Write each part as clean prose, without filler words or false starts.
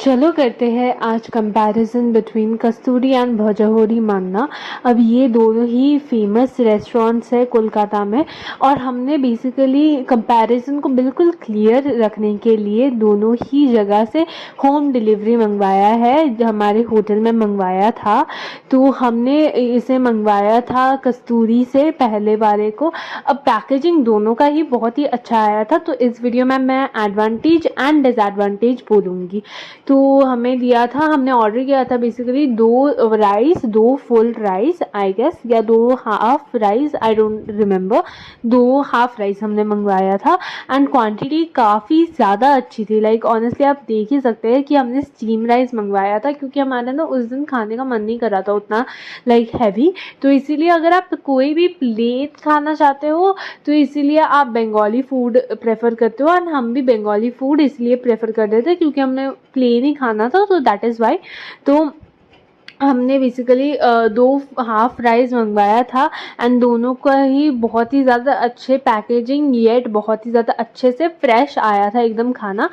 चलो करते हैं आज कंपैरिजन बिटवीन कस्तूरी एंड भजहोरी मान्ना। अब ये दोनों ही फेमस रेस्टोरेंट्स है कोलकाता में, और हमने बेसिकली कंपैरिजन को बिल्कुल क्लियर रखने के लिए दोनों ही जगह से होम डिलीवरी मंगवाया है। हमारे होटल में मंगवाया था, तो हमने इसे मंगवाया था कस्तूरी से पहले वाले को। अब पैकेजिंग दोनों का ही बहुत ही अच्छा आया था, तो इस वीडियो में मैं एडवांटेज एंड डिसएडवांटेज बोलूँगी। तो हमें दिया था, हमने ऑर्डर किया था basically 2 rice, 2 full rice I guess, या 2 half rice, I don't remember. 2 half rice हमने मंगवाया था एंड क्वांटिटी काफ़ी ज़्यादा अच्छी थी। लाइक ऑनेस्टली आप देख ही सकते हैं कि हमने स्टीम राइस मंगवाया था, क्योंकि हमारा ना उस दिन खाने का मन नहीं कर रहा था उतना लाइक हैवी। तो इसीलिए अगर आप कोई भी प्लेट खाना चाहते हो तो इसीलिए आप बंगाली फूड प्रेफर करते हो, एंड हम भी बंगाली फूड इसलिए प्रेफर कर रहे थे क्योंकि हमने प्लेन ही खाना था, तो दैट इज़ वाई। तो हमने बेसिकली 2 हाफ राइस मंगवाया था एंड दोनों का ही बहुत ही ज़्यादा अच्छे पैकेजिंग, येट बहुत ही ज़्यादा अच्छे से फ्रेश आया था एकदम खाना।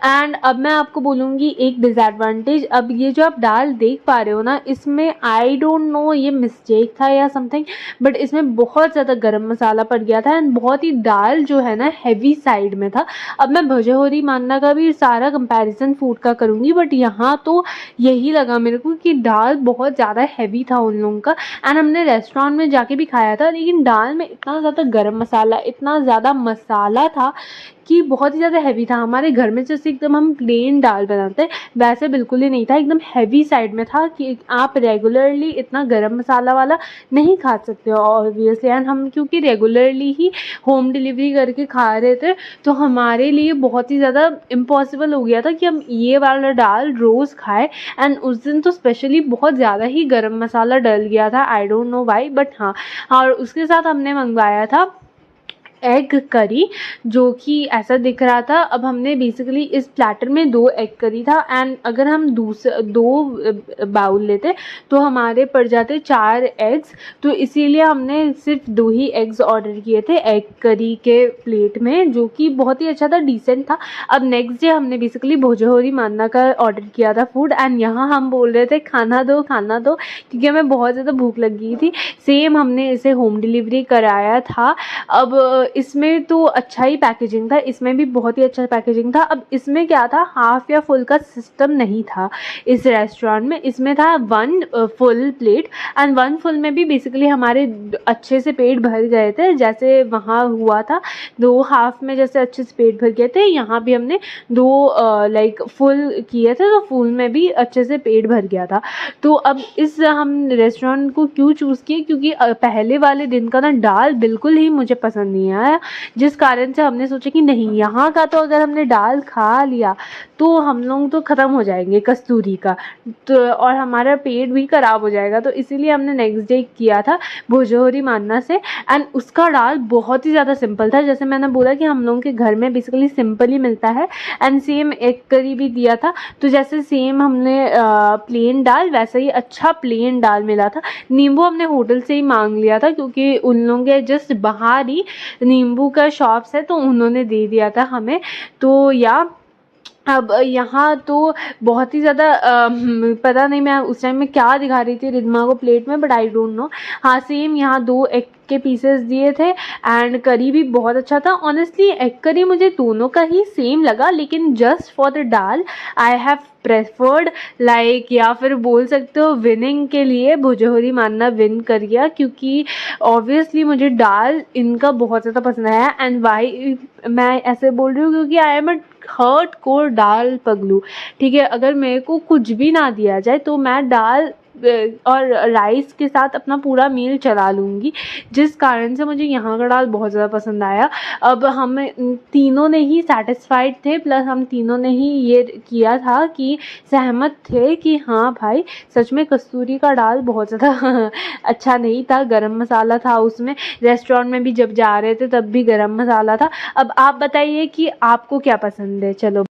एंड अब मैं आपको बोलूँगी एक डिसएडवांटेज। अब ये जो आप दाल देख पा रहे हो ना, इसमें आई डोंट नो ये मिस्टेक था या समथिंग, बट इसमें बहुत ज़्यादा गरम मसाला पड़ गया था एंड बहुत ही दाल जो है ना हैवी साइड में था। अब मैं भजहोरी मान्ना का भी सारा कंपैरिजन फूड का करूँगी, बट यहाँ तो यही लगा मेरे को कि दाल बहुत ज़्यादा हैवी था उन लोगों का। एंड हमने रेस्टोरेंट में जाके भी खाया था, लेकिन दाल में इतना ज़्यादा गरम मसाला, इतना ज़्यादा मसाला था कि बहुत ही ज़्यादा हैवी था। हमारे घर में जैसे एकदम हम प्लेन दाल बनाते हैं वैसे बिल्कुल ही नहीं था, एकदम हैवी साइड में था कि आप रेगुलरली इतना गरम मसाला वाला नहीं खा सकते हो ऑब्वियसली। एंड हम क्योंकि रेगुलरली ही होम डिलीवरी करके खा रहे थे, तो हमारे लिए बहुत ही ज़्यादा इम्पॉसिबल हो गया था कि हम ये वाला दाल रोज़ खाएं। एंड उस दिन तो स्पेशली बहुत ज़्यादा ही गरम मसाला डल गया था, I don't know why, but हाँ। और उसके साथ हमने मंगवाया था एग करी, जो कि ऐसा दिख रहा था। अब हमने बेसिकली इस प्लेटर में 2 एग करी था, एंड अगर हम 2 बाउल लेते तो हमारे पड़ जाते 4 एग्स, तो इसीलिए हमने सिर्फ 2 ही एग्स ऑर्डर किए थे एग करी के प्लेट में, जो कि बहुत ही अच्छा था, डिसेंट था। अब नेक्स्ट डे हमने बेसिकली भजहोरी मान्ना का ऑर्डर किया था फूड, एंड यहाँ हम बोल रहे थे खाना दो खाना दो, क्योंकि हमें बहुत ज़्यादा भूख लग गई थी। सेम हमने इसे होम डिलीवरी कराया था। अब इसमें तो अच्छा ही पैकेजिंग था, इसमें भी बहुत ही अच्छा पैकेजिंग था। अब इसमें क्या था, हाफ या फुल का सिस्टम नहीं था इस रेस्टोरेंट में। इसमें था 1 फुल प्लेट, एंड 1 फुल में भी बेसिकली हमारे अच्छे से पेट भर गए थे, जैसे वहाँ हुआ था 2 हाफ में जैसे अच्छे से पेट भर गए थे, यहाँ भी हमने 2 लाइक फुल किए थे, तो फुल में भी अच्छे से पेट भर गया था। तो अब इस हम रेस्टोरेंट को क्यों चूज़ किए, क्योंकि पहले वाले दिन का ना दाल बिल्कुल ही मुझे पसंद नहीं आया, जिस कारण से हमने सोचा कि नहीं, यहाँ का तो अगर हमने दाल खा लिया तो हम लोग तो ख़त्म हो जाएंगे कस्तूरी का, तो और हमारा पेट भी ख़राब हो जाएगा। तो इसीलिए हमने नेक्स्ट डे किया था भजहोरी मान्ना से, एंड उसका दाल बहुत ही ज़्यादा सिंपल था। जैसे मैंने बोला कि हम लोगों के घर में बेसिकली सिंपल ही मिलता है, एंड सेम एग करी भी दिया था, तो जैसे सेम हमने प्लेन दाल वैसा ही अच्छा प्लेन दाल मिला था। नींबू हमने होटल से ही मांग लिया था, क्योंकि उन लोगों के जस्ट बाहर ही नींबू का शॉप्स है, तो उन्होंने दे दिया था हमें। तो या अब यहाँ तो बहुत ही ज़्यादा पता नहीं मैं उस टाइम में क्या दिखा रही थी रिद्मा को प्लेट में, बट आई डोंट नो। हाँ, सेम यहाँ 2 एग के पीसेस दिए थे, एंड करी भी बहुत अच्छा था। ऑनेस्टली एग करी मुझे दोनों का ही सेम लगा, लेकिन just for the dal I have preferred like, या फिर बोल सकते हो विनिंग के लिए भजहोरी मान्ना विन कर गया, क्योंकि ऑब्वियसली मुझे दाल इनका बहुत ज़्यादा पसंद आया। एंड वाई मैं ऐसे बोल रही हूँ, क्योंकि I am a hardcore दाल पगलू, ठीक है। अगर मेरे को कुछ भी ना दिया जाए तो मैं दाल और राइस के साथ अपना पूरा मील चला लूँगी, जिस कारण से मुझे यहाँ का दाल बहुत ज़्यादा पसंद आया। अब हम तीनों ने ही सेटिस्फाइड थे, प्लस हम तीनों ने ही ये किया था कि सहमत थे कि हाँ भाई सच में कस्तूरी का दाल बहुत ज़्यादा अच्छा नहीं था, गरम मसाला था उसमें। रेस्टोरेंट में भी जब जा रहे थे तब भी गरम मसाला था। अब आप बताइए कि आपको क्या पसंद है। चलो।